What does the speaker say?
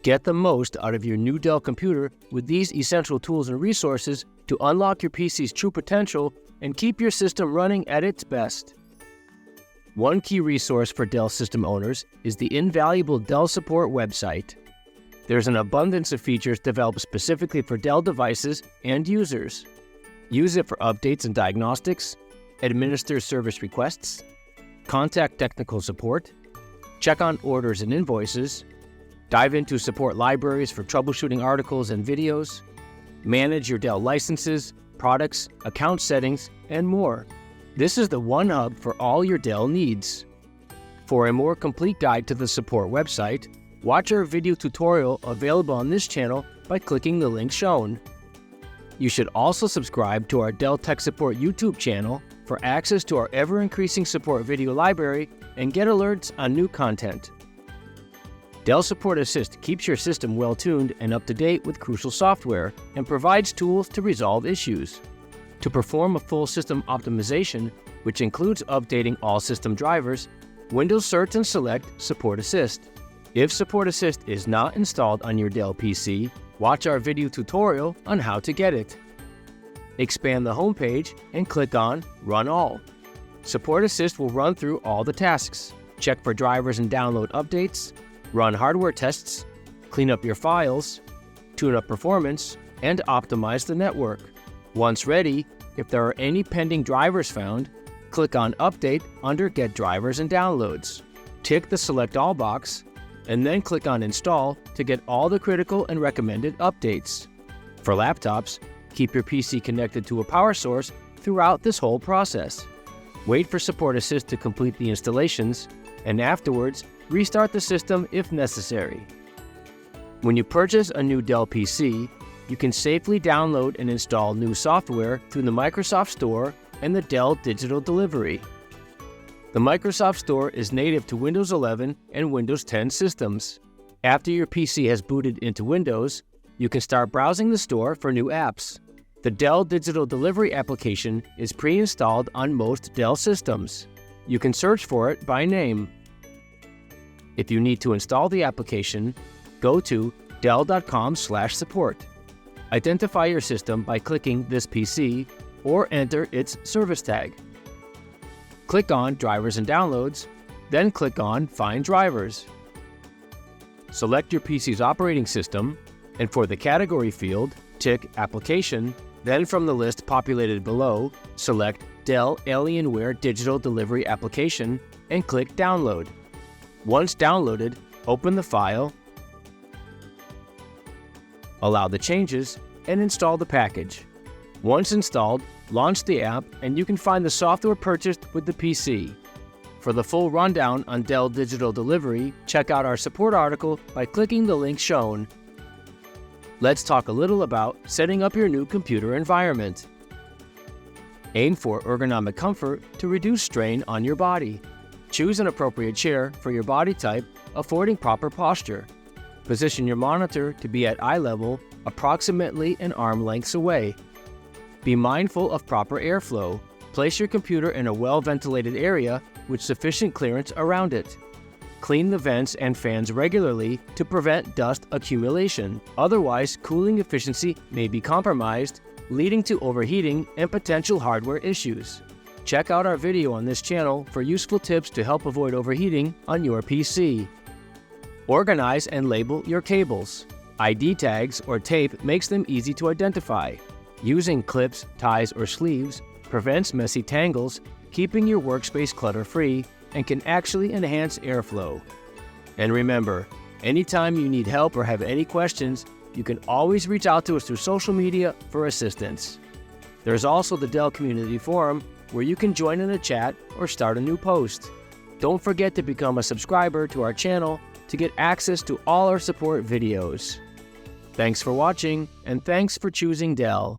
Get the most out of your new Dell computer with these essential tools and resources to unlock your PC's true potential and keep your system running at its best. One key resource for Dell system owners is the invaluable Dell Support website. There's an abundance of features developed specifically for Dell devices and users. Use it for updates and diagnostics, administer service requests, contact technical support, check on orders and invoices, dive into support libraries for troubleshooting articles and videos, manage your Dell licenses, products, account settings, and more. This is the one hub for all your Dell needs. For a more complete guide to the support website, watch our video tutorial available on this channel by clicking the link shown. You should also subscribe to our Dell Tech Support YouTube channel for access to our ever-increasing support video library and get alerts on new content. Dell SupportAssist keeps your system well-tuned and up-to-date with crucial software and provides tools to resolve issues. To perform a full system optimization, which includes updating all system drivers, Windows search and select SupportAssist. If SupportAssist is not installed on your Dell PC, watch our video tutorial on how to get it. Expand the home page and click on Run All. SupportAssist will run through all the tasks, check for drivers and download updates, run hardware tests, clean up your files, tune up performance, and optimize the network. Once ready, if there are any pending drivers found, click on Update under Get Drivers and Downloads. Tick the Select All box, and then click on Install to get all the critical and recommended updates. For laptops, keep your PC connected to a power source throughout this whole process. Wait for SupportAssist to complete the installations, and afterwards, restart the system if necessary. When you purchase a new Dell PC, you can safely download and install new software through the Microsoft Store and the Dell Digital Delivery. The Microsoft Store is native to Windows 11 and Windows 10 systems. After your PC has booted into Windows, you can start browsing the store for new apps. The Dell Digital Delivery application is pre-installed on most Dell systems. You can search for it by name. If you need to install the application, go to dell.com/support. Identify your system by clicking this PC or enter its service tag. Click on Drivers and Downloads, then click on Find Drivers. Select your PC's operating system, and for the category field, tick Application, then from the list populated below, select Dell Alienware Digital Delivery Application and click Download. Once downloaded, open the file, allow the changes, and install the package. Once installed, launch the app and you can find the software purchased with the PC. For the full rundown on Dell Digital Delivery, check out our support article by clicking the link shown. Let's talk a little about setting up your new computer environment. Aim for ergonomic comfort to reduce strain on your body. Choose an appropriate chair for your body type, affording proper posture. Position your monitor to be at eye level, approximately an arm length away. Be mindful of proper airflow. Place your computer in a well-ventilated area with sufficient clearance around it. Clean the vents and fans regularly to prevent dust accumulation. Otherwise, cooling efficiency may be compromised, leading to overheating and potential hardware issues. Check out our video on this channel for useful tips to help avoid overheating on your PC. Organize and label your cables. ID tags or tape makes them easy to identify. Using clips, ties, or sleeves prevents messy tangles, keeping your workspace clutter-free, and can actually enhance airflow. And remember, anytime you need help or have any questions, you can always reach out to us through social media for assistance. There's also the Dell Community Forum, where you can join in a chat or start a new post. Don't forget to become a subscriber to our channel to get access to all our support videos. Thanks for watching, and thanks for choosing Dell.